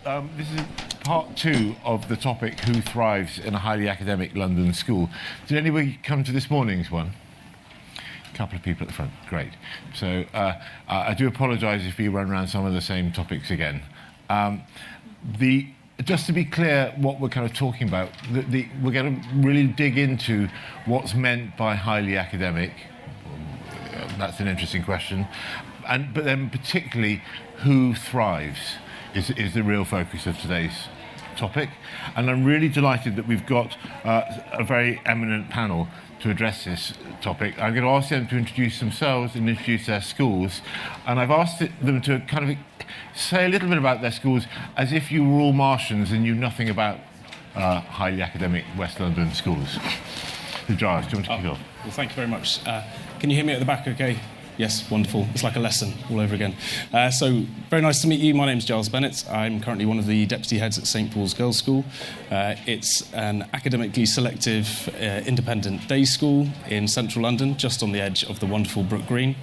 This is part 2 of the topic, who thrives in a highly academic London school. Did anybody come to this morning's one? A couple of people at the front, great. So I do apologise if we run around some of the same topics again. Just to be clear what we're kind of talking about, we're going to really dig into what's meant by highly academic. That's an interesting question. But then particularly, who thrives is the real focus of today's topic. And I'm really delighted that we've got a very eminent panel to address this topic. I'm going to ask them to introduce themselves and introduce their schools. And I've asked them to kind of say a little bit about their schools as if you were all Martians and knew nothing about highly academic West London schools. So Giles, do you want to kick off? Well, thank you very much. Can you hear me at the back okay? Yes, wonderful. It's like a lesson all over again. So, very nice to meet you. My name's Giles Bennett. I'm currently one of the deputy heads at St Paul's Girls' School. It's an academically selective, independent day school in central London, just on the edge of the wonderful Brook Green.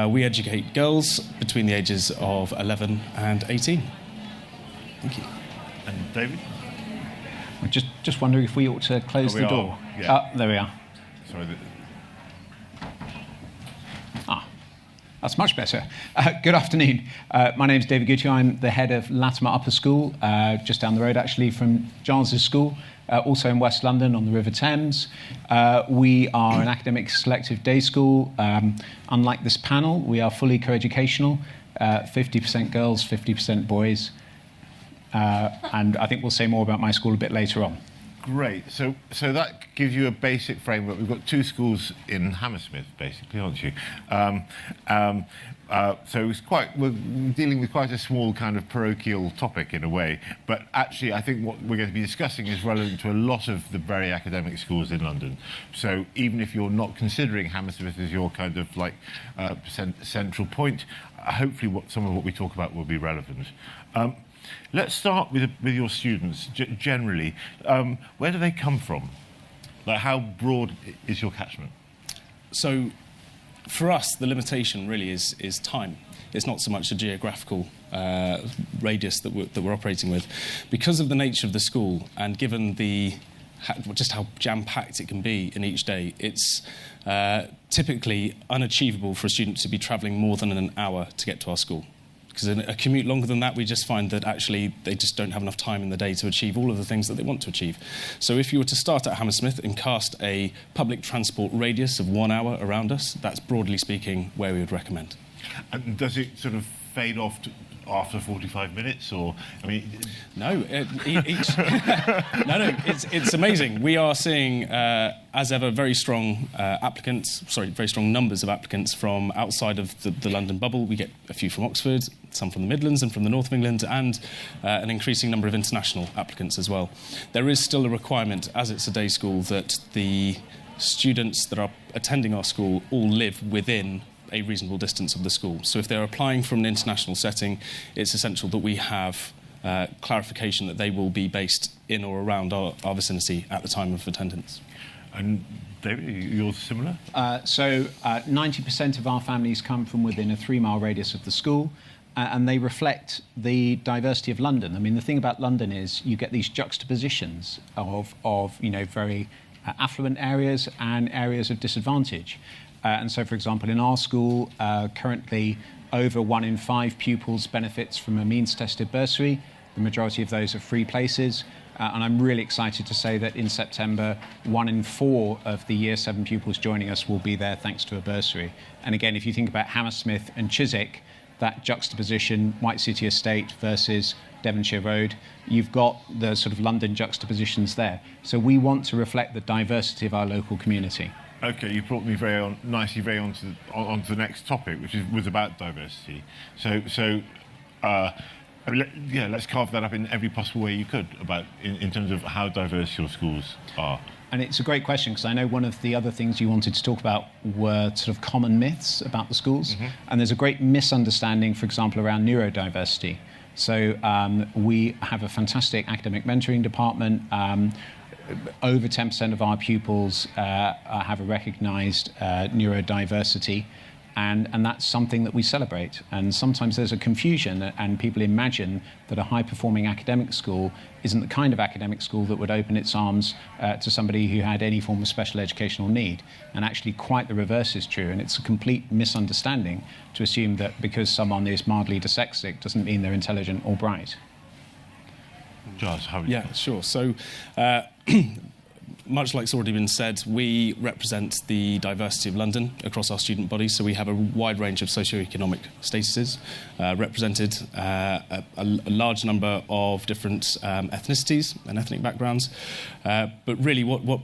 We educate girls between the ages of 11 and 18. Thank you. And David? I'm just wondering if we ought to close the door. Yeah. There we are. Sorry. That's much better. Good afternoon. My name's David Goodhew. I'm the head of Latymer Upper School, just down the road actually from Giles' school, also in West London on the River Thames. We are an academic selective day school. Unlike this panel, we are fully co-educational, 50% girls, 50% boys. And I think we'll say more about my school a bit later on. Great. So that gives you a basic framework. We've got 2 schools in Hammersmith, basically, aren't you? So we're dealing with quite a small kind of parochial topic in a way. But actually, I think what we're going to be discussing is relevant to a lot of the very academic schools in London. So even if you're not considering Hammersmith as your kind of like central point, hopefully some of what we talk about will be relevant. Let's start with your students, generally. Where do they come from? Like, how broad is your catchment? So, for us, the limitation really is time. It's not so much a geographical radius that we're operating with. Because of the nature of the school, and given just how jam-packed it can be in each day, it's typically unachievable for a student to be travelling more than an hour to get to our school. Because in a commute longer than that, we just find that actually they just don't have enough time in the day to achieve all of the things that they want to achieve. So if you were to start at Hammersmith and cast a public transport radius of 1 hour around us, that's broadly speaking where we would recommend. And does it sort of fade off after 45 minutes, or I mean? No, it's amazing. We are seeing, as ever, very strong numbers of applicants from outside of the London bubble. We get a few from Oxford, some from the Midlands and from the north of England, and an increasing number of international applicants as well. There is still a requirement, as it's a day school, that the students that are attending our school all live within a reasonable distance of the school. So if they're applying from an international setting, it's essential that we have clarification that they will be based in or around our vicinity at the time of attendance. And David, you're similar? So 90% of our families come from within a 3-mile radius of the school, and they reflect the diversity of London. I mean, the thing about London is you get these juxtapositions of very affluent areas and areas of disadvantage. And so, for example, in our school, currently over 1 in 5 pupils benefits from a means-tested bursary. The majority of those are free places. And I'm really excited to say that in September, 1 in 4 of the Year 7 pupils joining us will be there thanks to a bursary. And again, if you think about Hammersmith and Chiswick, that juxtaposition, White City Estate versus Devonshire Road, you've got the sort of London juxtapositions there. So we want to reflect the diversity of our local community. Okay, you brought me nicely onto the next topic, which was about diversity. Let's carve that up in every possible way you could in terms of how diverse your schools are. And it's a great question, because I know one of the other things you wanted to talk about were sort of common myths about the schools. Mm-hmm. And there's a great misunderstanding, for example, around neurodiversity. So we have a fantastic academic mentoring department. Over 10% of our pupils have a recognised neurodiversity. And that's something that we celebrate. And sometimes there's a confusion, and people imagine that a high-performing academic school isn't the kind of academic school that would open its arms to somebody who had any form of special educational need. And actually quite the reverse is true, and it's a complete misunderstanding to assume that because someone is mildly dyslexic doesn't mean they're intelligent or bright. Giles, how would you? Yeah, sure. So, much like's already been said, we represent the diversity of London across our student body. So we have a wide range of socioeconomic statuses represented, a large number of different ethnicities and ethnic backgrounds. But really what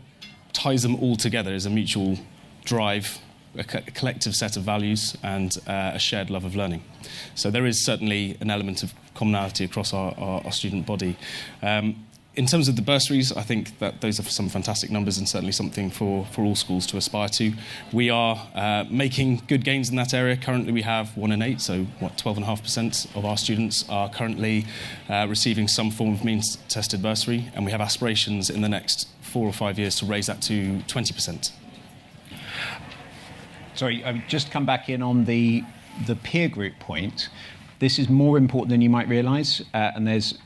ties them all together is a mutual drive, a collective set of values, and a shared love of learning. So there is certainly an element of commonality across our student body. In terms of the bursaries, I think that those are some fantastic numbers and certainly something for all schools to aspire to. We are making good gains in that area. Currently we have 1 in 8, so 12.5% of our students are currently receiving some form of means-tested bursary, and we have aspirations in the next 4 or 5 years to raise that to 20%. Sorry, I would just come back in on the peer group point. This is more important than you might realise, and there's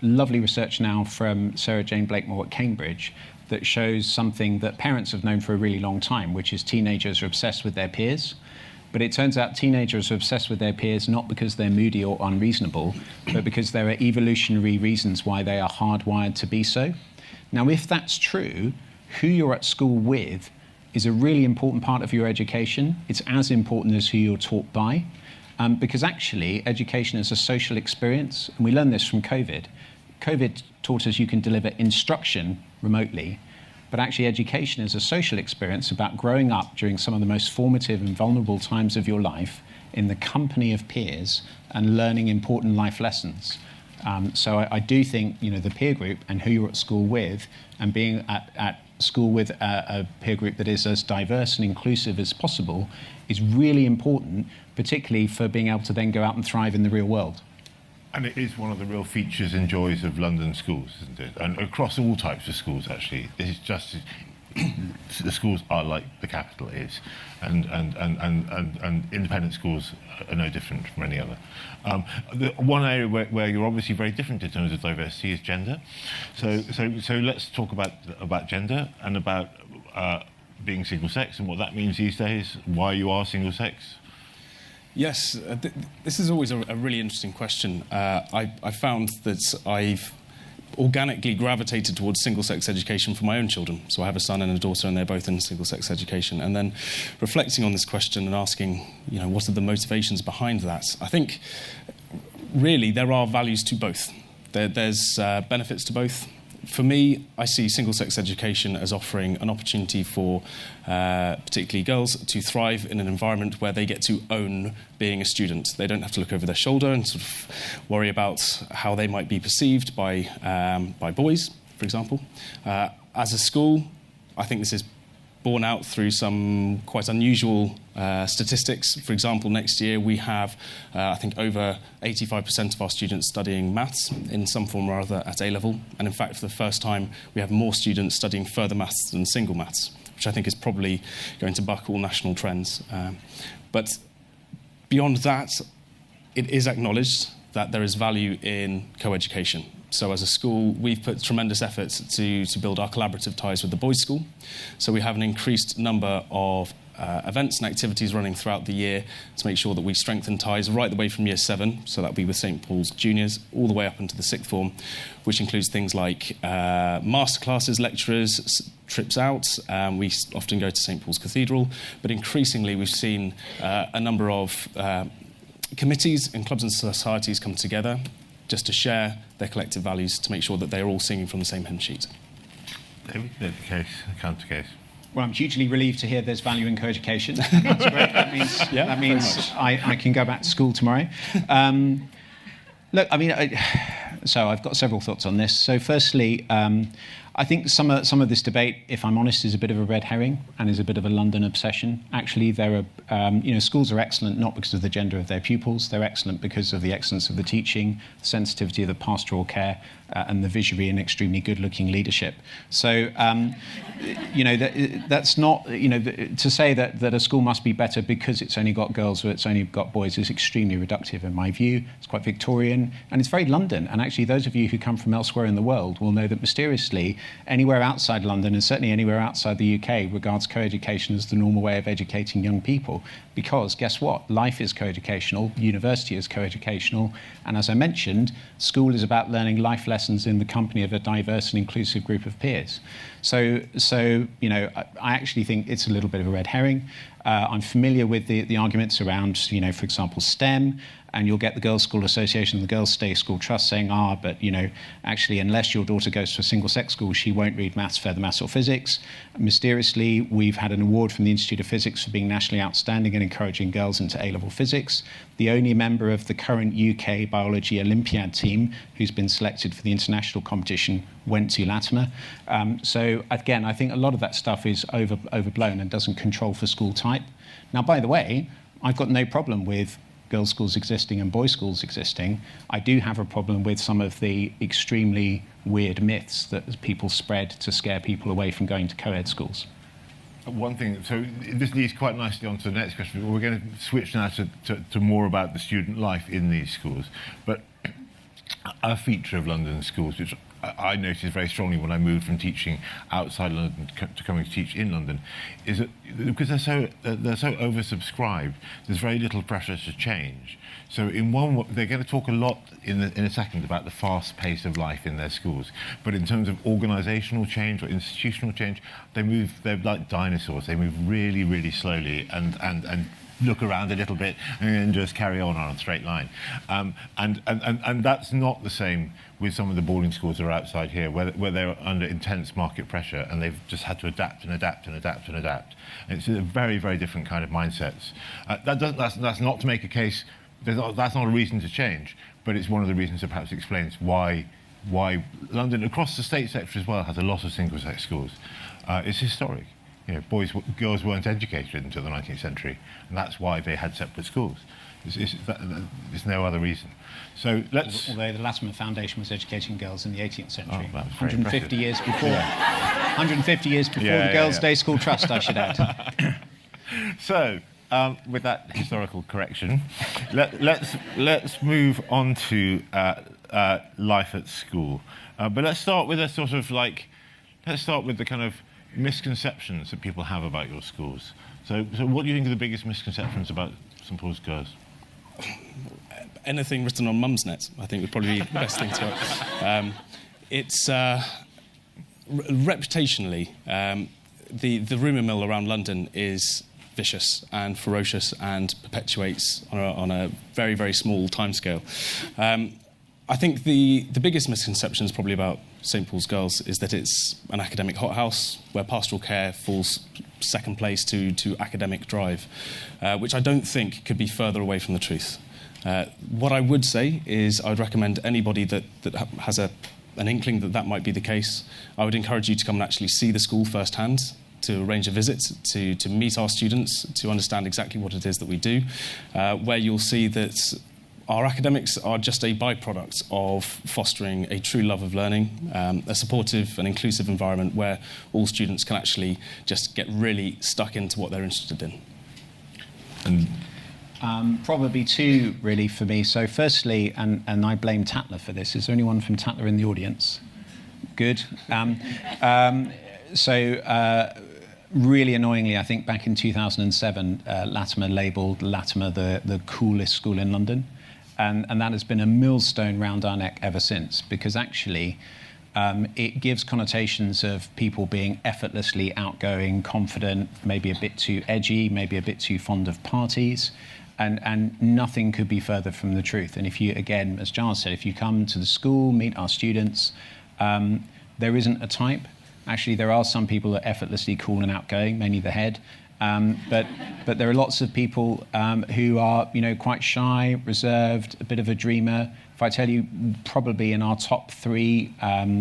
lovely research now from Sarah Jane Blakemore at Cambridge that shows something that parents have known for a really long time, which is teenagers are obsessed with their peers. But it turns out teenagers are obsessed with their peers not because they're moody or unreasonable, but because there are evolutionary reasons why they are hardwired to be so. Now, if that's true, who you're at school with is a really important part of your education. It's as important as who you're taught by. Because actually, education is a social experience, and we learned this from COVID. COVID taught us you can deliver instruction remotely, but actually education is a social experience about growing up during some of the most formative and vulnerable times of your life in the company of peers and learning important life lessons. So I do think, the peer group and who you're at school with, and being at school with a peer group that is as diverse and inclusive as possible is really important, particularly for being able to then go out and thrive in the real world. And it is one of the real features and joys of London schools, isn't it? And across all types of schools, actually. It's just the schools are like the capital is, and independent schools are no different from any other. The one area where you're obviously very different in terms of diversity is gender. So let's talk about gender and about being single sex and what that means these days. Why you are single sex. Yes, this is always a really interesting question. I found that I've organically gravitated towards single-sex education for my own children. So I have a son and a daughter, and they're both in single-sex education. And then reflecting on this question and asking, what are the motivations behind that? I think, really, there are values to both. There's benefits to both. For me, I see single-sex education as offering an opportunity for particularly girls to thrive in an environment where they get to own being a student. They don't have to look over their shoulder and sort of worry about how they might be perceived by boys, for example. As a school, I think this is borne out through some quite unusual statistics. For example, next year we have, I think, over 85% of our students studying maths in some form or other at A-level. And in fact, for the first time, we have more students studying further maths than single maths, which I think is probably going to buck all national trends. But beyond that, it is acknowledged that there is value in co-education. So as a school, we've put tremendous effort to build our collaborative ties with the boys' school. So we have an increased number of events and activities running throughout the year to make sure that we strengthen ties right the way from year 7, so that'll be with St Paul's juniors, all the way up into the 6th form, which includes things like masterclasses, lecturers, trips out. We often go to St Paul's Cathedral, but increasingly we've seen a number of committees and clubs and societies come together just to share their collective values to make sure that they're all singing from the same hymn sheet. David, the counter case. Well, I'm hugely relieved to hear there's value in co-education. That's great. That means I can go back to school tomorrow. Look, so I've got several thoughts on this. So firstly, I think some of this debate, if I'm honest, is a bit of a red herring and is a bit of a London obsession. Actually, there are, schools are excellent not because of the gender of their pupils. They're excellent because of the excellence of the teaching, the sensitivity of the pastoral care, and the visionary and extremely good-looking leadership. So, that's not, to say that a school must be better because it's only got girls or it's only got boys is extremely reductive in my view. It's quite Victorian, and it's very London. And actually, those of you who come from elsewhere in the world will know that mysteriously, anywhere outside London, and certainly anywhere outside the UK, regards co-education as the normal way of educating young people. Because, guess what? Life is co-educational, university is co-educational, and as I mentioned, school is about learning life lessons in the company of a diverse and inclusive group of peers. So I actually think it's a little bit of a red herring. I'm familiar with the arguments around, for example, STEM, and you'll get the Girls' School Association and the Girls' Day School Trust saying, but, actually, unless your daughter goes to a single-sex school, she won't read maths, further maths or physics. Mysteriously, we've had an award from the Institute of Physics for being nationally outstanding and encouraging girls into A-level physics. The only member of the current UK Biology Olympiad team who's been selected for the international competition went to Latymer. So, again, I think a lot of that stuff is overblown and doesn't control for school type. Now, by the way, I've got no problem with girls' schools existing and boys' schools existing. I do have a problem with some of the extremely weird myths that people spread to scare people away from going to co-ed schools. One thing, so this leads quite nicely on to the next question. We're going to switch now to more about the student life in these schools. But a feature of London schools, which I noticed very strongly when I moved from teaching outside London to coming to teach in London, is that because they're so oversubscribed, there's very little pressure to change. So they're going to talk a lot in a second about the fast pace of life in their schools. But in terms of organisational change or institutional change, they're like dinosaurs. They move really, really slowly and look around a little bit and just carry on a straight line. And that's not the same with some of the boarding schools that are outside here, where they're under intense market pressure and they've just had to adapt and adapt and adapt and adapt. And it's a very, very different kind of mindsets. That's not to make a case, that's not a reason to change, but it's one of the reasons that perhaps explains why London, across the state sector as well, has a lot of single-sex schools. It's historic. Girls weren't educated until the 19th century, and that's why they had separate schools. There's no other reason. So let's. Although the Latymer Foundation was educating girls in the 18th century, that was 150 years before. 150 years before the Girls' Day School Trust, I should add. So, with that historical correction, let's move on to life at school. But let's start with the kind of misconceptions that people have about your schools. So what do you think are the biggest misconceptions about St Paul's Girls? Anything written on Mumsnet, I think, would probably be the best thing to. It's reputationally, the rumour mill around London is vicious and ferocious and perpetuates on a very, very small timescale. I think the biggest misconception is probably about St Paul's Girls is that it's an academic hothouse where pastoral care falls second place to academic drive, which I don't think could be further away from the truth. What I would say is I would recommend anybody that has an inkling that might be the case, I would encourage you to come and actually see the school firsthand, to arrange a visit, to meet our students, to understand exactly what it is that we do, where you'll see that our academics are just a byproduct of fostering a true love of learning, a supportive and inclusive environment where all students can actually just get really stuck into what they're interested in. Probably two, really, for me. So firstly, and I blame Tatler for this, is there anyone from Tatler in the audience? Good. Really annoyingly, I think back in 2007, Latymer labelled Latymer the coolest school in London. And that has been a millstone round our neck ever since, because actually it gives connotations of people being effortlessly outgoing, confident, maybe a bit too edgy, maybe a bit too fond of parties, and nothing could be further from the truth. And if you, again, as Giles said, if you come to the school, meet our students, there isn't a type. Actually, there are some people that are effortlessly cool and outgoing, mainly the head. But there are lots of people who are, quite shy, reserved, a bit of a dreamer, if I tell you, probably in our top 3,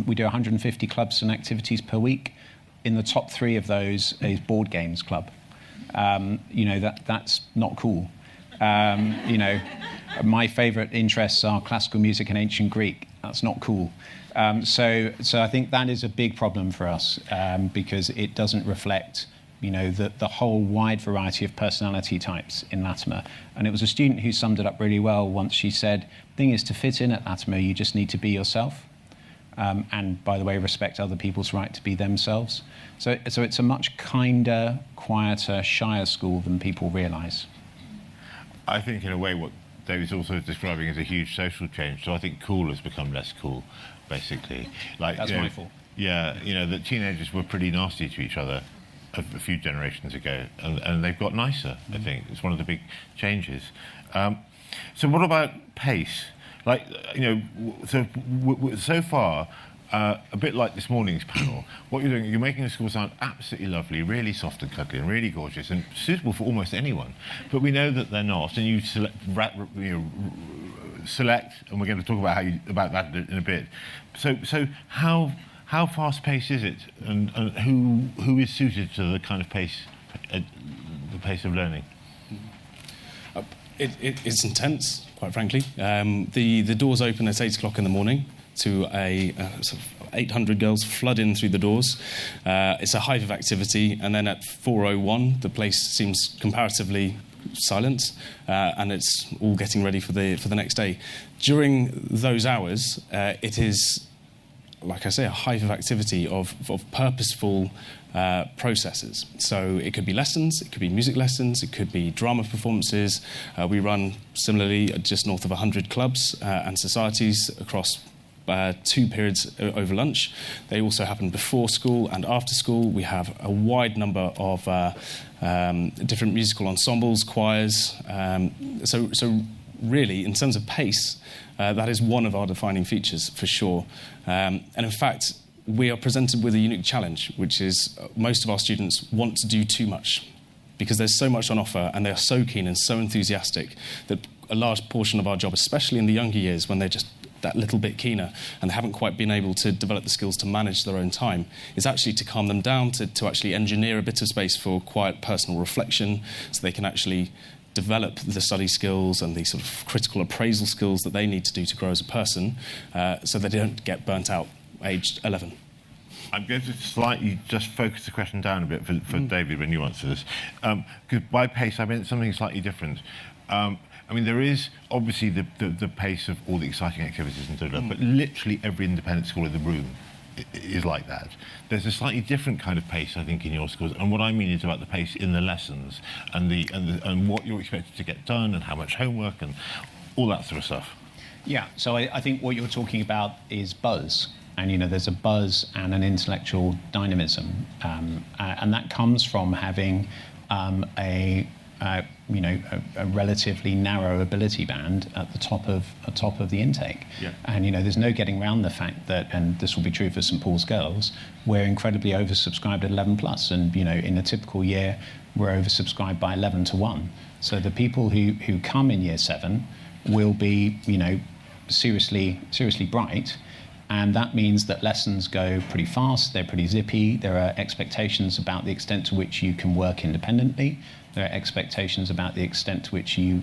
we do 150 clubs and activities per week. In the top 3 of those is board games club. That's not cool. My favourite interests are classical music and ancient Greek. That's not cool. So I think that is a big problem for us because it doesn't reflect, the whole wide variety of personality types in Latymer. And it was a student who summed it up really well once. She said, the thing is, to fit in at Latymer, you just need to be yourself. And by the way, respect other people's right to be themselves. So it's a much kinder, quieter, shyer school than people realise. I think in a way what David's also describing is a huge social change. So I think cool has become less cool, basically. That's my fault. Yeah, that teenagers were pretty nasty to each other a few generations ago, and they've got nicer, I think. It's one of the big changes. So what about pace? So far, a bit like this morning's panel, what you're doing, you're making the school sound absolutely lovely, really soft and cuddly and really gorgeous and suitable for almost anyone. But we know that they're not, and you select, and we're going to talk about that in a bit. So how fast-paced is it, and who is suited to the kind of pace, the pace of learning? It's intense, quite frankly. The doors open at 8 o'clock in the morning to sort of 800 girls flood in through the doors. It's a hive of activity, and then at 4:01, the place seems comparatively silent, and it's all getting ready for the next day. During those hours, it is, like I say, a hive of activity of purposeful processes. So it could be lessons, it could be music lessons, it could be drama performances. We run, similarly, just north of 100 clubs and societies across 2 periods over lunch. They also happen before school and after school. We have a wide number of different musical ensembles, choirs. So really, in terms of pace, that is one of our defining features for sure. And in fact, we are presented with a unique challenge, which is most of our students want to do too much because there's so much on offer and they are so keen and so enthusiastic that a large portion of our job, especially in the younger years when they're just that little bit keener and they haven't quite been able to develop the skills to manage their own time, is actually to calm them down, to actually engineer a bit of space for quiet personal reflection so they can actually develop the study skills and the sort of critical appraisal skills that they need to do to grow as a person so they don't get burnt out aged 11. I'm going to slightly just focus the question down a bit for David when you answer this. Because by pace, I meant something slightly different. There is obviously the pace of all the exciting activities and so on, but literally every independent school in the room is like that. There's a slightly different kind of pace, I think, in your schools, and what I mean is about the pace in the lessons and what you're expected to get done and how much homework and all that sort of stuff. Yeah, so I think what you're talking about is buzz. And, there's a buzz and an intellectual dynamism. And that comes from having a relatively narrow ability band at the top of the intake. Yeah. And, there's no getting around the fact that, and this will be true for St Paul's girls, we're incredibly oversubscribed at 11 plus. And, in a typical year, we're oversubscribed by 11 to 1. So the people who come in year 7 will be, seriously bright. And that means that lessons go pretty fast, they're pretty zippy, there are expectations about the extent to which you can work independently, there are expectations about the extent to which you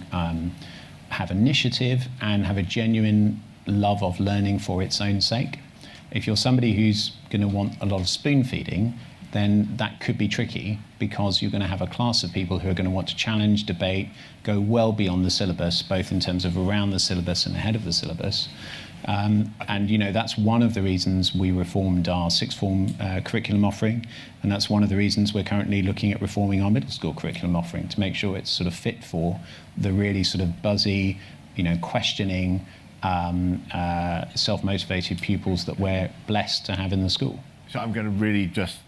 have initiative and have a genuine love of learning for its own sake. If you're somebody who's going to want a lot of spoon feeding, then that could be tricky because you're going to have a class of people who are going to want to challenge, debate, go well beyond the syllabus, both in terms of around the syllabus and ahead of the syllabus. And that's one of the reasons we reformed our sixth form curriculum offering, and that's one of the reasons we're currently looking at reforming our middle school curriculum offering to make sure it's sort of fit for the really sort of buzzy, questioning, self-motivated pupils that we're blessed to have in the school. So I'm going to really just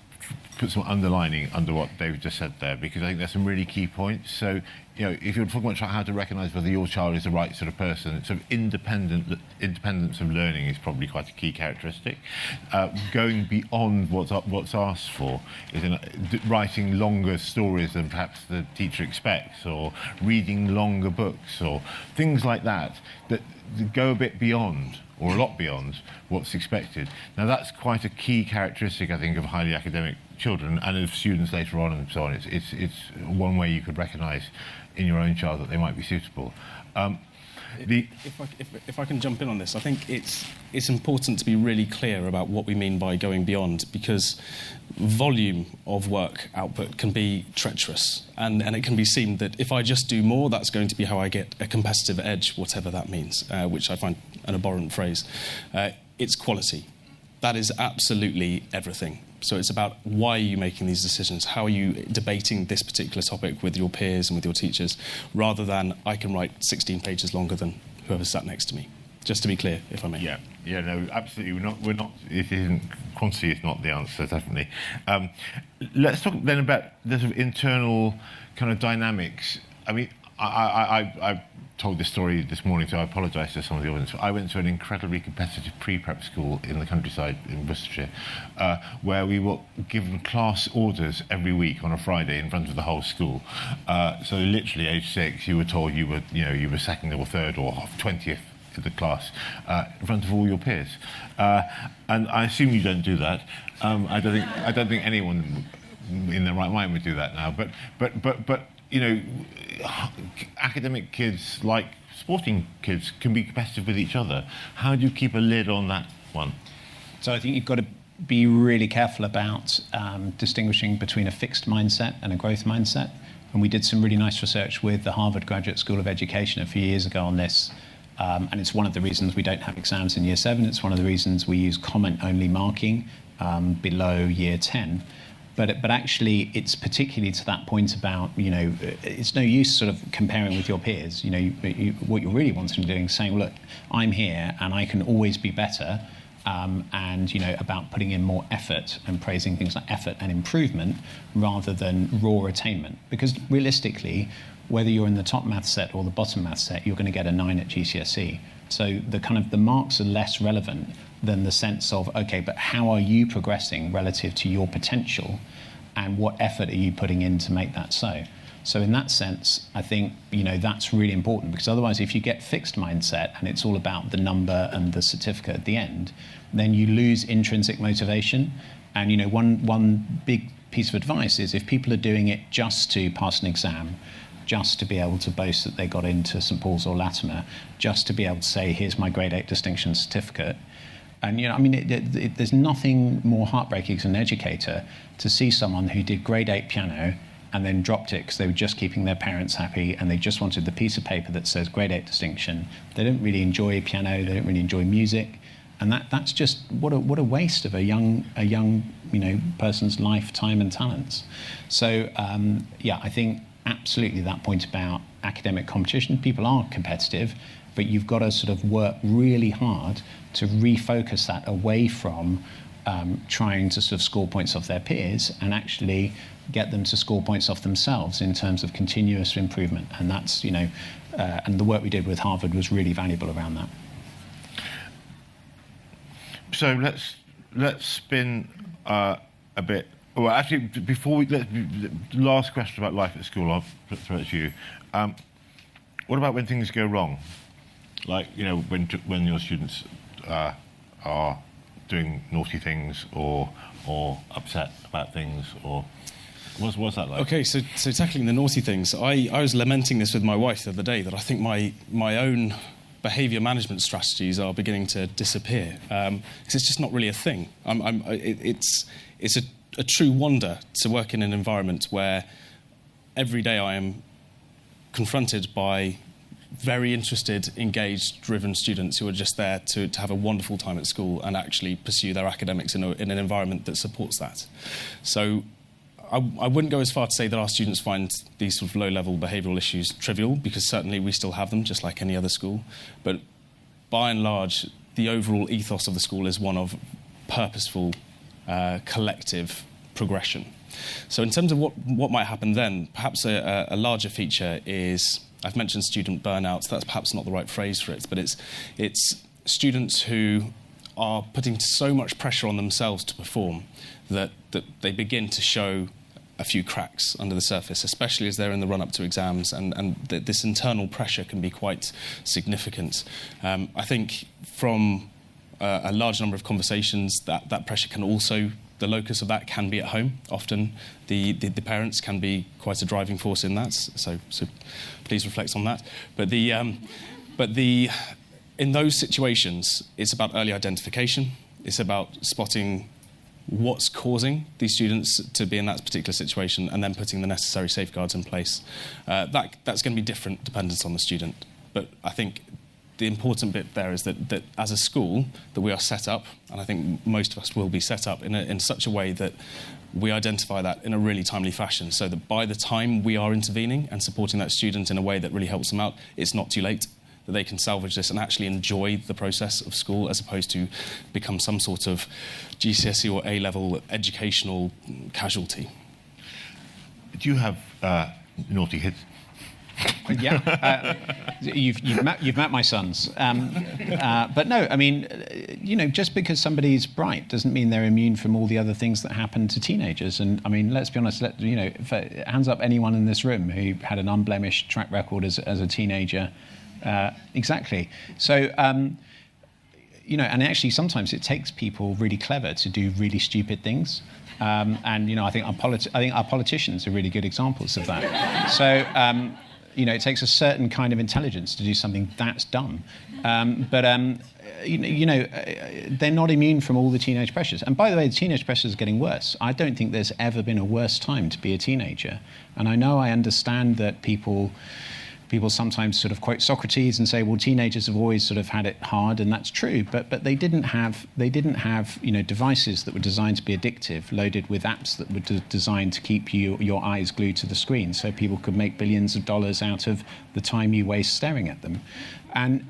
put some underlining under what David just said there, because I think there's some really key points. So, if you're talking about how to recognise whether your child is the right sort of person, sort of independence of learning is probably quite a key characteristic. Going beyond what's asked for is writing longer stories than perhaps the teacher expects, or reading longer books, or things like that go a bit beyond, or a lot beyond, what's expected. Now, that's quite a key characteristic, I think, of highly academic children and of students later on and so on. It's one way you could recognise in your own child that they might be suitable. If I can jump in on this, I think it's important to be really clear about what we mean by going beyond, because volume of work output can be treacherous, and it can be seen that if I just do more, that's going to be how I get a competitive edge, whatever that means, which I find an abhorrent phrase. It's quality. That is absolutely everything. So it's about, why are you making these decisions? How are you debating this particular topic with your peers and with your teachers, rather than I can write 16 pages longer than whoever sat next to me. Just to be clear, if I may. Yeah, no, absolutely. We're not. It isn't. Quantity is not the answer, definitely. Let's talk then about the sort of internal kind of dynamics. I mean, I told this story this morning, so I apologise to some of the audience. I went to an incredibly competitive pre-prep school in the countryside in Worcestershire, where we were given class orders every week on a Friday in front of the whole school. So literally, age 6, you were told you were second or third or 20th in the class in front of all your peers. And I assume you don't do that. I don't think anyone in their right mind would do that now. But academic kids, like sporting kids, can be competitive with each other. How do you keep a lid on that one? So I think you've got to be really careful about distinguishing between a fixed mindset and a growth mindset. And we did some really nice research with the Harvard Graduate School of Education a few years ago on this. And it's one of the reasons we don't have exams in Year 7. It's one of the reasons we use comment-only marking below Year 10. But actually, it's particularly to that point about, it's no use sort of comparing with your peers. What you're really wanting to do is saying, look, I'm here and I can always be better. And, about putting in more effort and praising things like effort and improvement rather than raw attainment. Because realistically, whether you're in the top maths set or the bottom maths set, you're going to get a 9 at GCSE. So the marks are less relevant than the sense of, okay, but how are you progressing relative to your potential, and what effort are you putting in to make that so? So in that sense, I think, that's really important, because otherwise if you get fixed mindset and it's all about the number and the certificate at the end, then you lose intrinsic motivation. And, one big piece of advice is, if people are doing it just to pass an exam, just to be able to boast that they got into St Paul's or Latymer, just to be able to say, here's my grade 8 distinction certificate. And, there's nothing more heartbreaking as an educator to see someone who did grade 8 piano and then dropped it because they were just keeping their parents happy and they just wanted the piece of paper that says grade 8 distinction. They don't really enjoy piano, they don't really enjoy music. And that's just, what a waste of a young person's life, time and talents. So, I think absolutely that point about academic competition. People are competitive, but you've got to sort of work really hard to refocus that away from trying to sort of score points off their peers and actually get them to score points off themselves in terms of continuous improvement. And that's, and the work we did with Harvard was really valuable around that. So let's spin a bit. Well, actually, before the last question about life at school, I'll throw it to you. What about when things go wrong? Like, when your students are doing naughty things or upset about things, or what's that like? Okay, so tackling the naughty things, I was lamenting this with my wife the other day, that I think my own behaviour management strategies are beginning to disappear, because it's just not really a thing. It's a true wonder to work in an environment where every day I am confronted by very interested, engaged, driven students who are just there to have a wonderful time at school and actually pursue their academics in an environment that supports that. So I wouldn't go as far to say that our students find these sort of low-level behavioural issues trivial, because certainly we still have them, just like any other school. But by and large, the overall ethos of the school is one of purposeful, collective progression. So in terms of what might happen then, perhaps a larger feature is, I've mentioned student burnout, so that's perhaps not the right phrase for it, but it's students who are putting so much pressure on themselves to perform that they begin to show a few cracks under the surface, especially as they're in the run-up to exams, and this internal pressure can be quite significant. I think from a large number of conversations, that pressure can also, the locus of that can be at home. Often the parents can be quite a driving force in that, so please reflect on that. But in those situations, it's about early identification. It's about spotting what's causing these students to be in that particular situation and then putting the necessary safeguards in place. That's going to be different dependent on the student. But I think the important bit there is that as a school, that we are set up, and I think most of us will be set up in such a way that we identify that in a really timely fashion, so that by the time we are intervening and supporting that student in a way that really helps them out, it's not too late, that they can salvage this and actually enjoy the process of school as opposed to become some sort of GCSE or A-level educational casualty. Do you have naughty kids? Yeah, you've met my sons, but no, I mean, just because somebody's bright doesn't mean they're immune from all the other things that happen to teenagers. And I mean, let's be honest. Hands up anyone in this room who had an unblemished track record as a teenager. Exactly. So, and actually, sometimes it takes people really clever to do really stupid things. And I think our politicians are really good examples of that. So. It takes a certain kind of intelligence to do something that's dumb. But they're not immune from all the teenage pressures. And by the way, the teenage pressures are getting worse. I don't think there's ever been a worse time to be a teenager. And I understand that people sometimes sort of quote Socrates and say, well, teenagers have always sort of had it hard, and that's true. But they didn't have devices that were designed to be addictive, loaded with apps that were designed to keep your eyes glued to the screen, so people could make billions of dollars out of the time you waste staring at them. And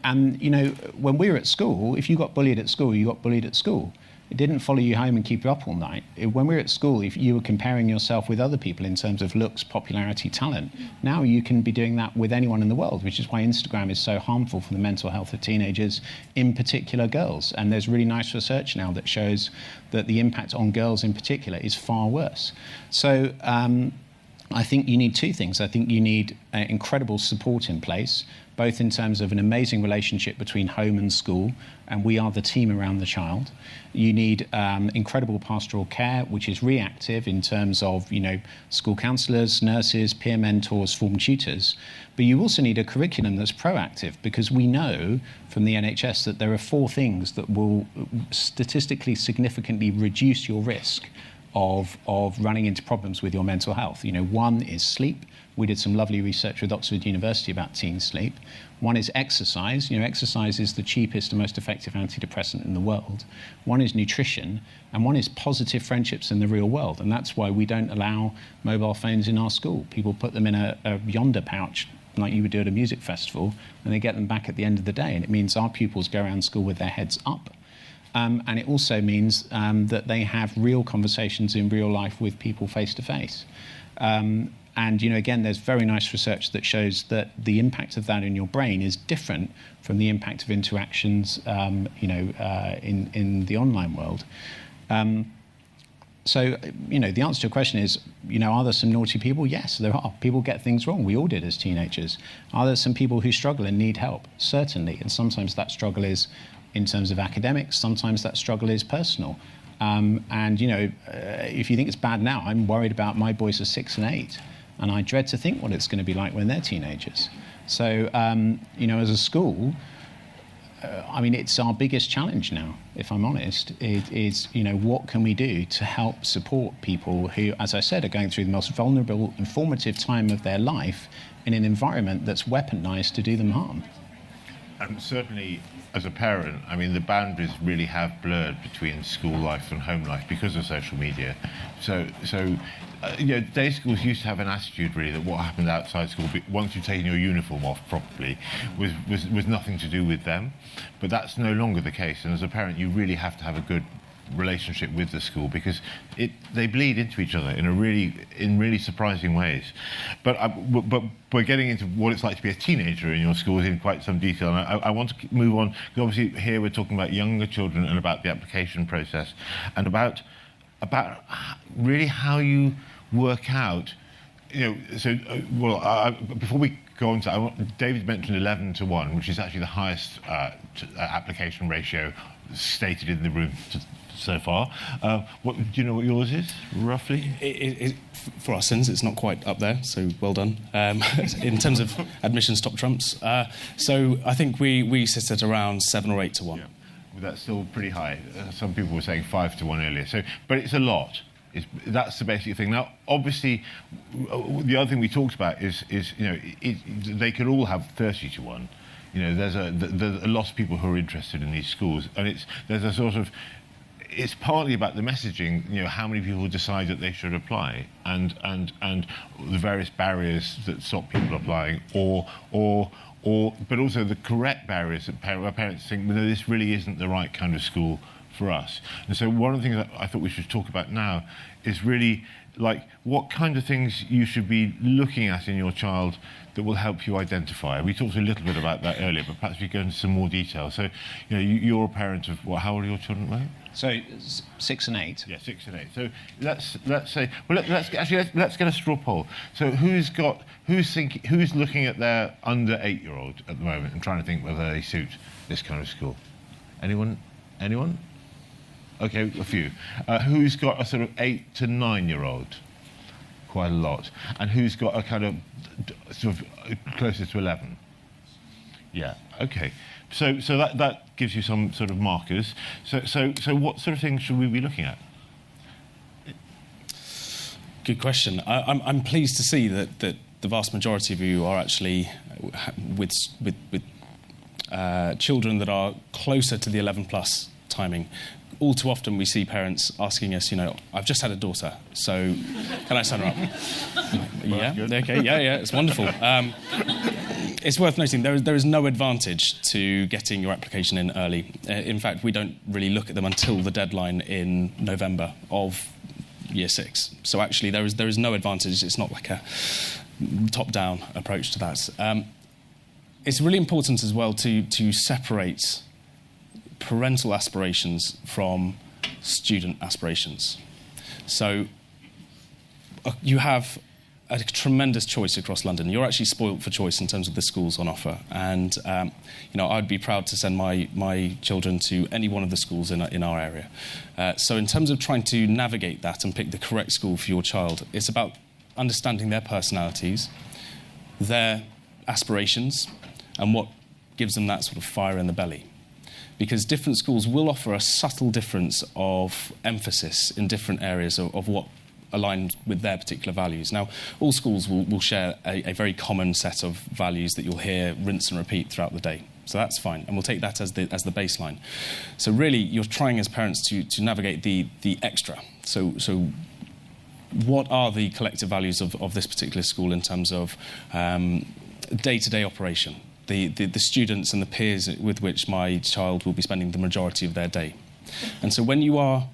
when we were at school, if you got bullied at school, you got bullied at school. It didn't follow you home and keep you up all night. When we were at school, if you were comparing yourself with other people in terms of looks, popularity, talent, now you can be doing that with anyone in the world, which is why Instagram is so harmful for the mental health of teenagers, in particular girls. And there's really nice research now that shows that the impact on girls in particular is far worse. So I think you need two things. I think you need incredible support in place, both in terms of an amazing relationship between home and school, and we are the team around the child. You need incredible pastoral care, which is reactive in terms of, school counsellors, nurses, peer mentors, form tutors. But you also need a curriculum that's proactive, because we know from the NHS that there are 4 things that will statistically significantly reduce your risk of running into problems with your mental health. One is sleep. We did some lovely research with Oxford University about teen sleep. One is exercise. Exercise is the cheapest and most effective antidepressant in the world. One is nutrition, and one is positive friendships in the real world. And that's why we don't allow mobile phones in our school. People put them in a Yonder pouch, like you would do at a music festival, and they get them back at the end of the day. And it means our pupils go around school with their heads up. And it also means that they have real conversations in real life with people face to face. And again, there's very nice research that shows that the impact of that in your brain is different from the impact of interactions, in the online world. So, the answer to your question is, are there some naughty people? Yes, there are. People get things wrong. We all did as teenagers. Are there some people who struggle and need help? Certainly. And sometimes that struggle is in terms of academics. Sometimes that struggle is personal. If you think it's bad now, I'm worried about my boys are 6 and 8. And I dread to think what it's going to be like when they're teenagers. So, as a school, it's our biggest challenge now, if I'm honest, is what can we do to help support people who, as I said, are going through the most vulnerable and formative time of their life in an environment that's weaponized to do them harm. And certainly, as a parent, the boundaries really have blurred between school life and home life because of social media. So day schools used to have an attitude, really, that what happened outside school, once you've taken your uniform off properly, was nothing to do with them. But that's no longer the case. And as a parent, you really have to have a good relationship with the school, because they bleed into each other in really surprising ways. But we're getting into what it's like to be a teenager in your schools in quite some detail. And I want to move on, because obviously here we're talking about younger children and about the application process, and about really how you work out, before we go on to, David mentioned 11 to 1, which is actually the highest application ratio stated in the room so far. Do you know what yours is, roughly? For our sins, it's not quite up there, so well done. In terms of admissions top trumps. So I think we sit at around 7 or 8 to 1. Yeah. Well, that's still pretty high. Some people were saying 5 to 1 earlier. But it's a lot. That's the basic thing. Now, obviously, the other thing we talked about is they could all have 30 to 1. There's a lot of people who are interested in these schools, and there's a sort of, it's partly about the messaging. How many people decide that they should apply, and the various barriers that stop people applying, but also the correct barriers that parents think, well, no, this really isn't the right kind of school for us. And so one of the things that I thought we should talk about now is really like what kind of things you should be looking at in your child that will help you identify. We talked a little bit about that earlier, but perhaps we go into some more detail. So, you're a parent of how old are your children, right? So 6 and 8. Yeah, 6 and 8. So let's say, well, let's get a straw poll. So who's looking at their under 8-year-old at the moment and trying to think whether they suit this kind of school? Anyone? Okay, a few. Who's got a sort of 8 to 9-year-old? Quite a lot. And who's got a kind of sort of closer to 11? Yeah. Okay. So that gives you some sort of markers. So what sort of things should we be looking at? Good question. I'm pleased to see that the vast majority of you are actually with children that are closer to the 11 plus timing. All too often we see parents asking us, I've just had a daughter, so can I sign her up? Yeah, okay, yeah, it's wonderful. It's worth noting there is no advantage to getting your application in early. In fact, we don't really look at them until the deadline in November of Year 6. So actually there is no advantage. It's not like a top-down approach to that. It's really important as well to separate parental aspirations from student aspirations. So you have a tremendous choice across London. You're actually spoilt for choice in terms of the schools on offer. And I'd be proud to send my children to any one of the schools in our area. So in terms of trying to navigate that and pick the correct school for your child, it's about understanding their personalities, their aspirations, and what gives them that sort of fire in the belly. Because different schools will offer a subtle difference of emphasis in different areas of what aligns with their particular values. Now, all schools will share a very common set of values that you'll hear rinse and repeat throughout the day. So that's fine, and we'll take that as the baseline. So really, you're trying as parents to navigate the extra. So what are the collective values of this particular school in terms of day-to-day operation? The students and the peers with which my child will be spending the majority of their day. And so when you are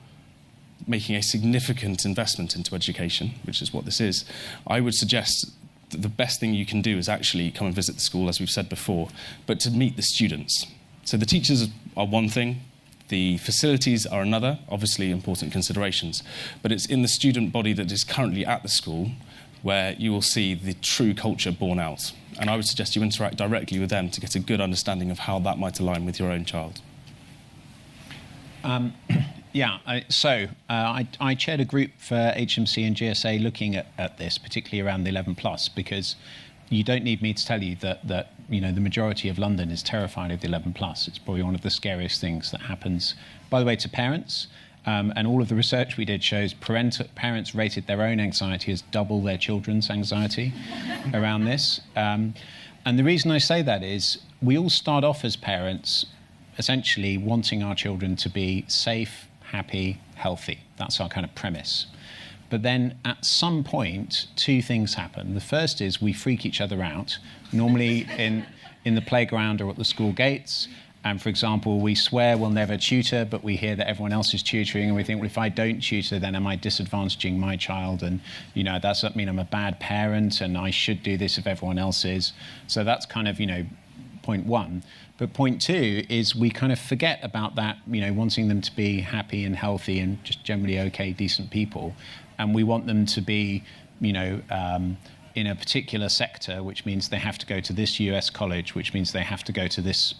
making a significant investment into education, which is what this is, I would suggest that the best thing you can do is actually come and visit the school, as we've said before, but to meet the students. So the teachers are one thing, the facilities are another, obviously important considerations, but it's in the student body that is currently at the school where you will see the true culture borne out. And I would suggest you interact directly with them to get a good understanding of how that might align with your own child. I chaired a group for HMC and GSA looking at this, particularly around the 11 plus, because you don't need me to tell you that the majority of London is terrified of the 11 plus. It's probably one of the scariest things that happens, by the way, to parents. And all of the research we did shows parents rated their own anxiety as double their children's anxiety around this. And the reason I say that is we all start off as parents essentially wanting our children to be safe, happy, healthy. That's our kind of premise. But then at some point, two things happen. The first is we freak each other out, normally in the playground or at the school gates. And for example, we swear we'll never tutor, but we hear that everyone else is tutoring, and we think, well, if I don't tutor, then am I disadvantaging my child? And does that mean I'm a bad parent, and I should do this if everyone else is? So that's kind of point one. But point two is we kind of forget about that, wanting them to be happy and healthy and just generally okay, decent people, and we want them to be, in a particular sector, which means they have to go to this US college, which means they have to go to this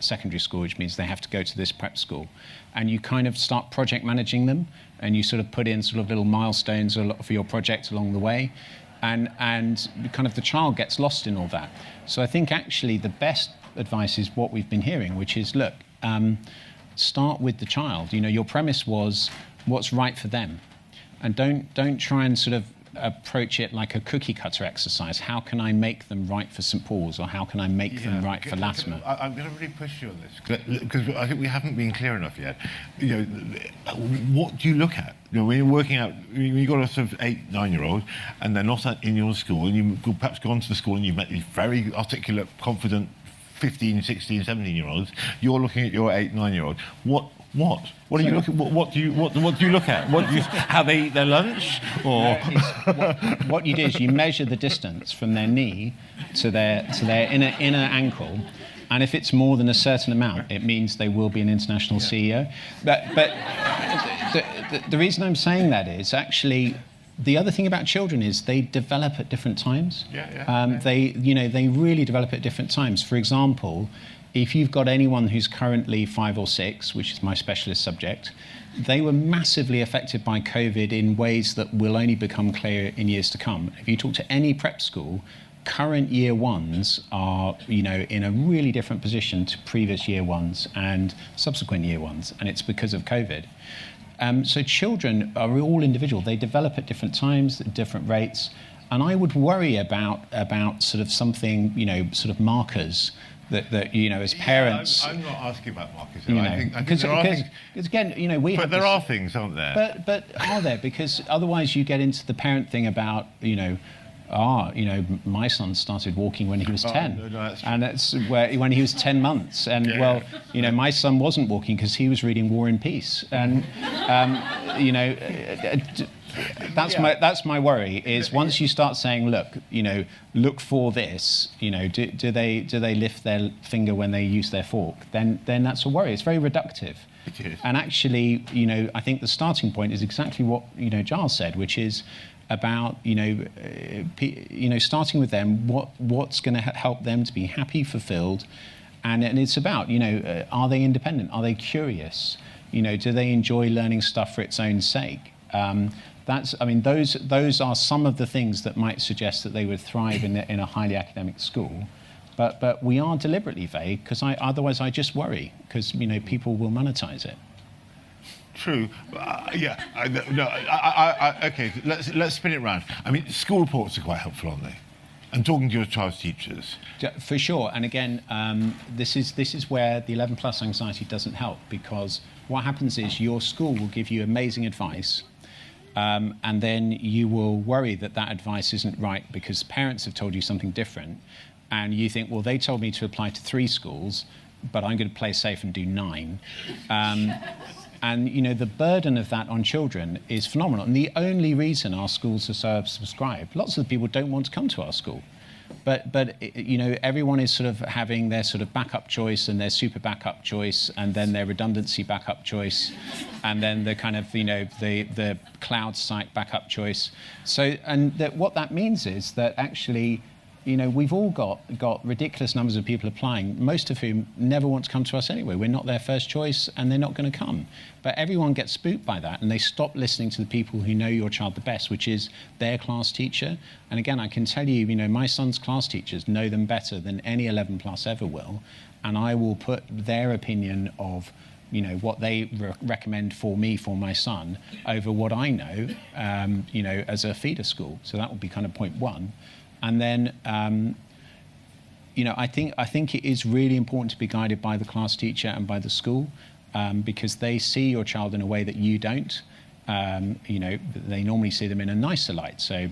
secondary school, which means they have to go to this prep school. And you kind of start project managing them, and you sort of put in sort of little milestones for your project along the way, and kind of the child gets lost in all that. So I think actually the best advice is what we've been hearing, which is, look, start with the child. Your premise was what's right for them. And don't try and sort of approach it like a cookie cutter exercise. How can I make them right for St Paul's, or how can I make them right for Latymer? I'm going to really push you on this because I think we haven't been clear enough yet. What do you look at? When you're working out, you've got a sort of 8, 9-year-old, and they're not in your school, and you've perhaps gone to the school and you've met these very articulate, confident 15, 16, 17-year-olds. You're looking at your 8, 9-year-old. What are you looking? What do you look at? How they eat their lunch, or what you do is you measure the distance from their knee to their inner ankle, and if it's more than a certain amount, it means they will be an international CEO. But the reason I'm saying that is actually the other thing about children is they develop at different times. They really develop at different times. For example, if you've got anyone who's currently 5 or 6, which is my specialist subject, they were massively affected by COVID in ways that will only become clear in years to come. If you talk to any prep school, current year ones are, in a really different position to previous year ones and subsequent year ones, and it's because of COVID. So children are all individual. They develop at different times, at different rates, and I would worry about sort of something, sort of markers that as parents. I'm not asking about markers. I think there are things. Because again, we. But there are things, aren't there? But are there? Because otherwise, you get into the parent thing about my son started walking when he was 10, and that's when he was 10 months, and my son wasn't walking because he was reading War and Peace, and that's my worry is once you start saying, look for this, do they lift their finger when they use their fork, then that's a worry. It's very reductive. It is. And actually, I think the starting point is exactly what Giles said, which is about starting with them, what's going to help them to be happy, fulfilled, and it's about are they independent, are they curious, do they enjoy learning stuff for its own sake. Those are some of the things that might suggest that they would thrive in a highly academic school. But we are deliberately vague because otherwise I just worry because people will monetize it. True. Okay, let's spin it round. School reports are quite helpful, aren't they? And talking to your child's teachers. For sure. And again, this is where the 11 plus anxiety doesn't help, because what happens is your school will give you amazing advice, and then you will worry that advice isn't right because parents have told you something different, and you think, well, they told me to apply to 3 schools, but I'm going to play safe and do 9. And the burden of that on children is phenomenal. And the only reason our schools are so subscribed, lots of the people don't want to come to our school. But everyone is sort of having their sort of backup choice and their super backup choice, and then their redundancy backup choice, and then the kind of the cloud site backup choice. So what that means is that actually, we've all got ridiculous numbers of people applying, most of whom never want to come to us anyway. We're not their first choice, and they're not going to come. But everyone gets spooked by that, and they stop listening to the people who know your child the best, which is their class teacher. And again, I can tell you, my son's class teachers know them better than any 11 plus ever will, and I will put their opinion of what they recommend for me, for my son, over what I know, as a feeder school. So that would be kind of point one. And then, I think it is really important to be guided by the class teacher and by the school, because they see your child in a way that you don't. They normally see them in a nicer light. So,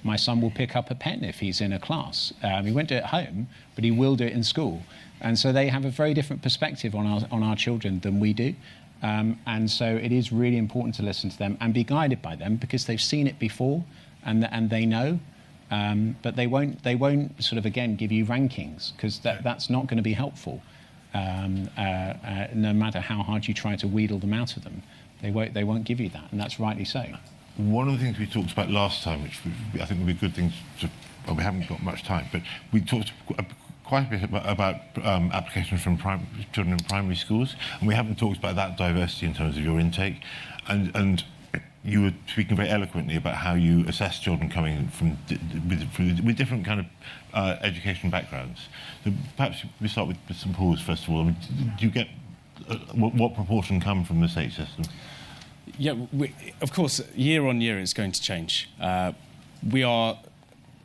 my son will pick up a pen if he's in a class. He won't do it at home, but he will do it in school. And so they have a very different perspective on our children than we do. And so it is really important to listen to them and be guided by them, because they've seen it before and they know. But they won't sort of, again, give you rankings, because that's not going to be helpful. No matter how hard you try to wheedle them out of them, they won't give you that, and that's rightly so. One of the things we talked about last time, which I think would be good things to, well, we haven't got much time, but we talked quite a bit about applications from children in primary schools, and we haven't talked about that diversity in terms of your intake, and you were speaking very eloquently about how you assess children coming from with different kind of education backgrounds. So perhaps we start with St Paul's first of all. I mean, do you get what proportion come from the state system? Yeah, of course, year on year it's going to change. We are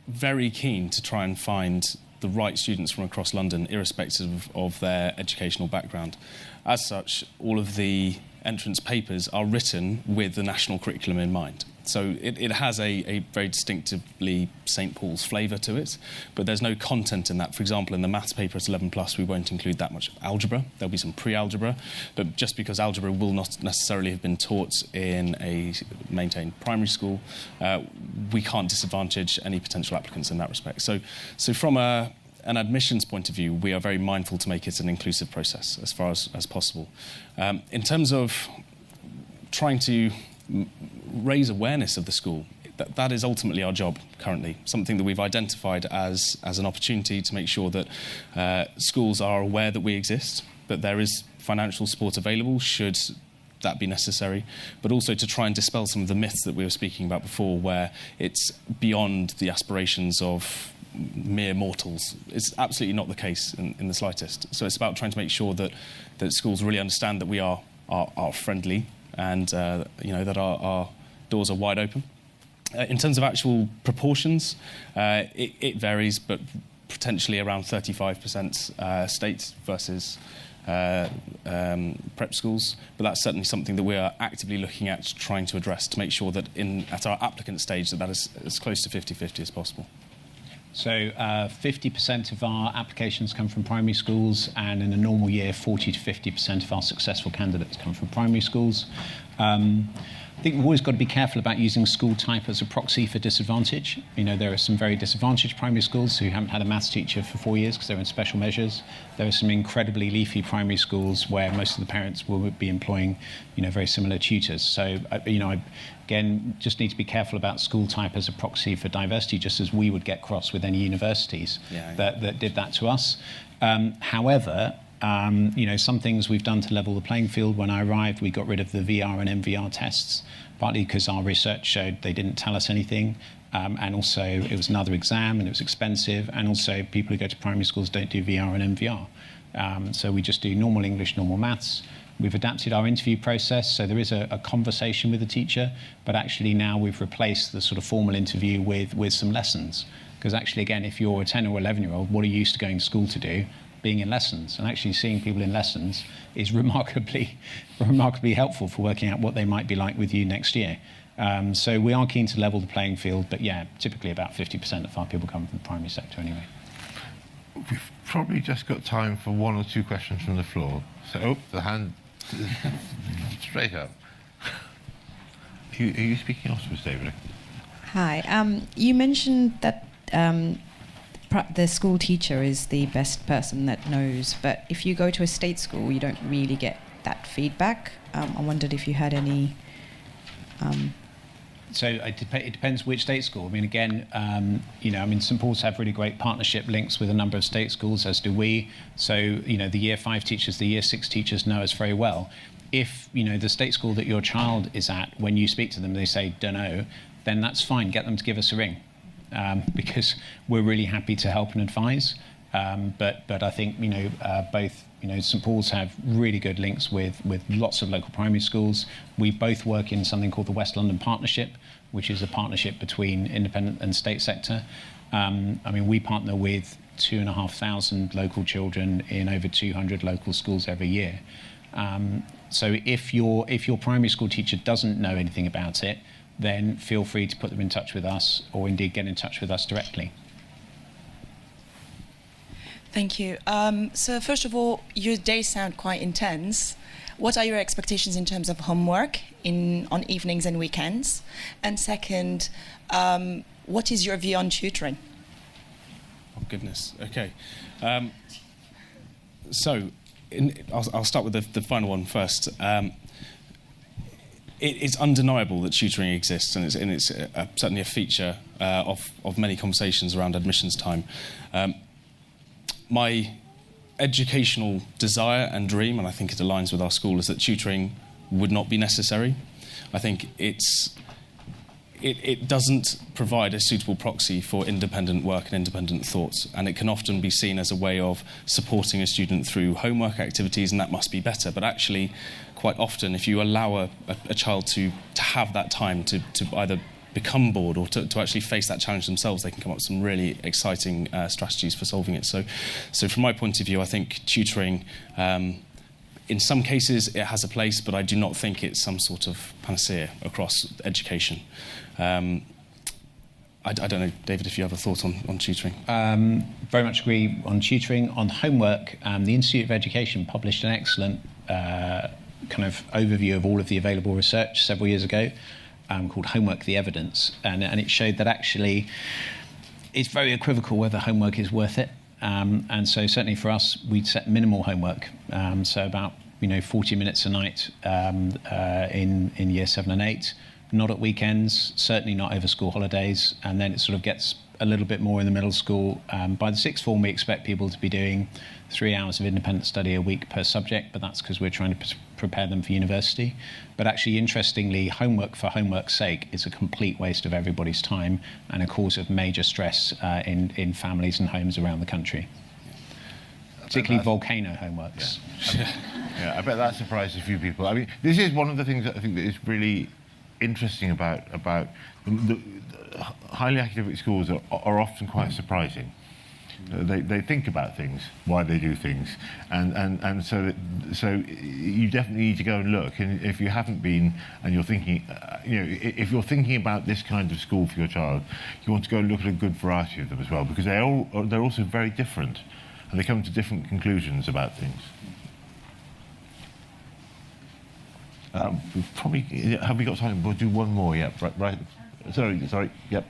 very keen to try and find the right students from across London, irrespective of their educational background. As such, all of the entrance papers are written with the national curriculum in mind. So it has a very distinctively St Paul's flavour to it, but there's no content in that. For example, in the maths paper at 11+, we won't include that much algebra. There'll be some pre-algebra, but just because algebra will not necessarily have been taught in a maintained primary school, we can't disadvantage any potential applicants in that respect. So from an admissions point of view, we are very mindful to make it an inclusive process as far as possible. In terms of trying to raise awareness of the school, that is ultimately our job currently, something that we've identified as an opportunity to make sure that schools are aware that we exist, that there is financial support available should that be necessary, but also to try and dispel some of the myths that we were speaking about before, where it's beyond the aspirations of mere mortals. It's absolutely not the case in the slightest. So it's about trying to make sure that schools really understand that we are friendly and that our doors are wide open. In terms of actual proportions, it varies, but potentially around 35% state versus prep schools. But that's certainly something that we are actively looking at, trying to address, to make sure that at our applicant stage that is as close to 50-50 as possible. So 50% of our applications come from primary schools, and in a normal year, 40 to 50% of our successful candidates come from primary schools. I think we've always got to be careful about using school type as a proxy for disadvantage. You know, there are some very disadvantaged primary schools who haven't had a maths teacher for 4 years because they're in special measures. There are some incredibly leafy primary schools where most of the parents will be employing, very similar tutors. So, again, just need to be careful about school type as a proxy for diversity, just as we would get cross with any universities that did that to us. However, some things we've done to level the playing field. When I arrived, we got rid of the VR and MVR tests, partly because our research showed they didn't tell us anything, and also it was another exam and it was expensive, and also people who go to primary schools don't do VR and MVR. So we just do normal English, normal maths. We've adapted our interview process, so there is a conversation with the teacher, but actually now we've replaced the sort of formal interview with some lessons. Because actually, again, if you're a 10 or 11-year-old, what are you used to going to school to do? Being in lessons, and actually seeing people in lessons is remarkably helpful for working out what they might be like with you next year. So we are keen to level the playing field, but typically about 50% of our people come from the primary sector anyway. We've probably just got time for one or two questions from the floor. So, the hand straight up. Are you speaking Oscars, David? Hi. You mentioned that the school teacher is the best person that knows, but if you go to a state school, you don't really get that feedback. I wondered if you had any... So it depends which state school. I mean, again, St Paul's have really great partnership links with a number of state schools, as do we. So, the Year 5 teachers, the Year 6 teachers know us very well. If, the state school that your child is at, when you speak to them, they say, don't know, then that's fine. Get them to give us a ring. Because we're really happy to help and advise. But I think, both, St Paul's have really good links with lots of local primary schools. We both work in something called the West London Partnership, which is a partnership between independent and state sector. We partner with 2,500 local children in over 200 local schools every year. So if your primary school teacher doesn't know anything about it, then feel free to put them in touch with us, or indeed get in touch with us directly. Thank you. So first of all, your days sound quite intense. What are your expectations in terms of homework on evenings and weekends? And second, what is your view on tutoring? Oh, goodness. Okay. I'll start with the final one first. It's undeniable that tutoring exists, and it's certainly a feature of many conversations around admissions time. My educational desire and dream, and I think it aligns with our school, is that tutoring would not be necessary. I think it doesn't provide a suitable proxy for independent work and independent thoughts, and it can often be seen as a way of supporting a student through homework activities, and that must be better. But actually, quite often, if you allow a child to have that time to either become bored or to actually face that challenge themselves, they can come up with some really exciting strategies for solving it. So from my point of view, I think tutoring, in some cases, it has a place, but I do not think it's some sort of panacea across education. I don't know, David, if you have a thought on tutoring. Very much agree on tutoring. On homework, the Institute of Education published an excellent kind of overview of all of the available research several years ago, called Homework: The Evidence, and it showed that actually it's very equivocal whether homework is worth it. And so certainly for us, we'd set minimal homework, so about 40 minutes a night in year 7 and 8, not at weekends, certainly not over school holidays, and then it sort of gets a little bit more in the middle school. By the sixth form, we expect people to be doing 3 hours of independent study a week per subject, but that's because we're trying to prepare them for university. But actually, interestingly, homework for homework's sake is a complete waste of everybody's time and a cause of major stress in families and homes around the country. Particularly volcano homeworks. Yeah, I bet that surprised a few people. I mean, this is one of the things that I think that is really interesting about the highly academic schools are often quite surprising. They think about things, why they do things, and so you definitely need to go and look. And if you haven't been, and you're thinking, if you're thinking about this kind of school for your child, you want to go and look at a good variety of them as well, because they're also very different, and they come to different conclusions about things. Probably have we got time? We'll do one more. Yeah, right. Sorry. Yep.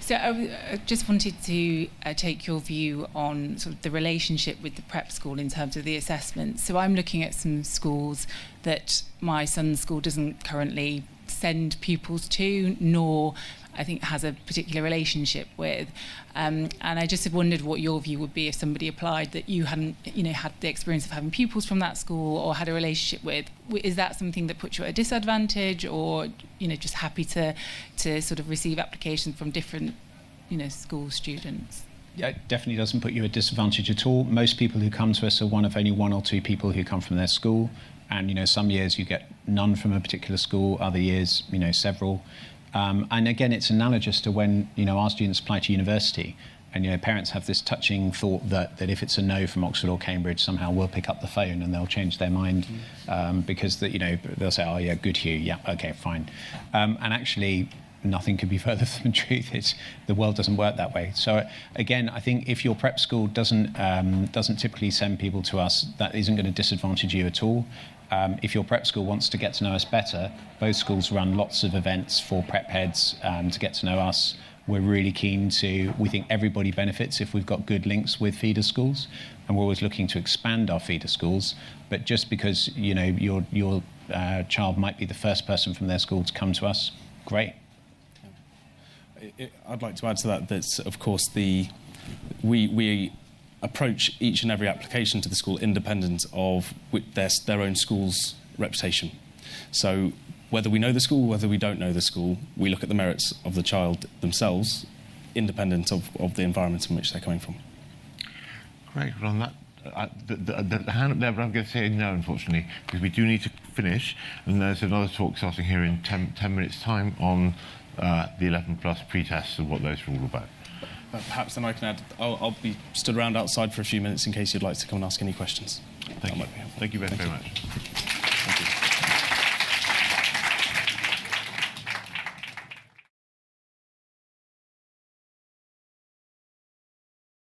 So I just wanted to take your view on sort of the relationship with the prep school in terms of the assessments. So I'm looking at some schools that my son's school doesn't currently send pupils to, nor I think has a particular relationship with. And I just wondered what your view would be if somebody applied that you hadn't, had the experience of having pupils from that school or had a relationship with. Is that something that puts you at a disadvantage, or just happy to sort of receive applications from different, school students? Yeah, it definitely doesn't put you at a disadvantage at all. Most people who come to us are one of only 1 or 2 people who come from their school, and some years you get none from a particular school, other years several. And again, it's analogous to when our students apply to university, and parents have this touching thought that if it's a no from Oxford or Cambridge, somehow we'll pick up the phone and they'll change their mind, because they'll say, oh yeah, Goodhew, yeah, okay, fine. And actually, nothing could be further from the truth. The world doesn't work that way. So again, I think if your prep school doesn't typically send people to us, that isn't going to disadvantage you at all. If your prep school wants to get to know us better, both schools run lots of events for prep heads to get to know us. We're really keen we think everybody benefits if we've got good links with feeder schools, and we're always looking to expand our feeder schools. But just because your child might be the first person from their school to come to us, great. I'd like to add to that of course we approach each and every application to the school independent of their own school's reputation. So whether we know the school, whether we don't know the school, we look at the merits of the child themselves, independent of the environment in which they're coming from. Great. Well, on that, the hand up there, but I'm going to say no, unfortunately, because we do need to finish, and there's another talk starting here in 10 minutes' time on the 11 plus pre-tests and what those are all about. Perhaps then I can add, I'll be stood around outside for a few minutes in case you'd like to come and ask any questions. Thank you very much.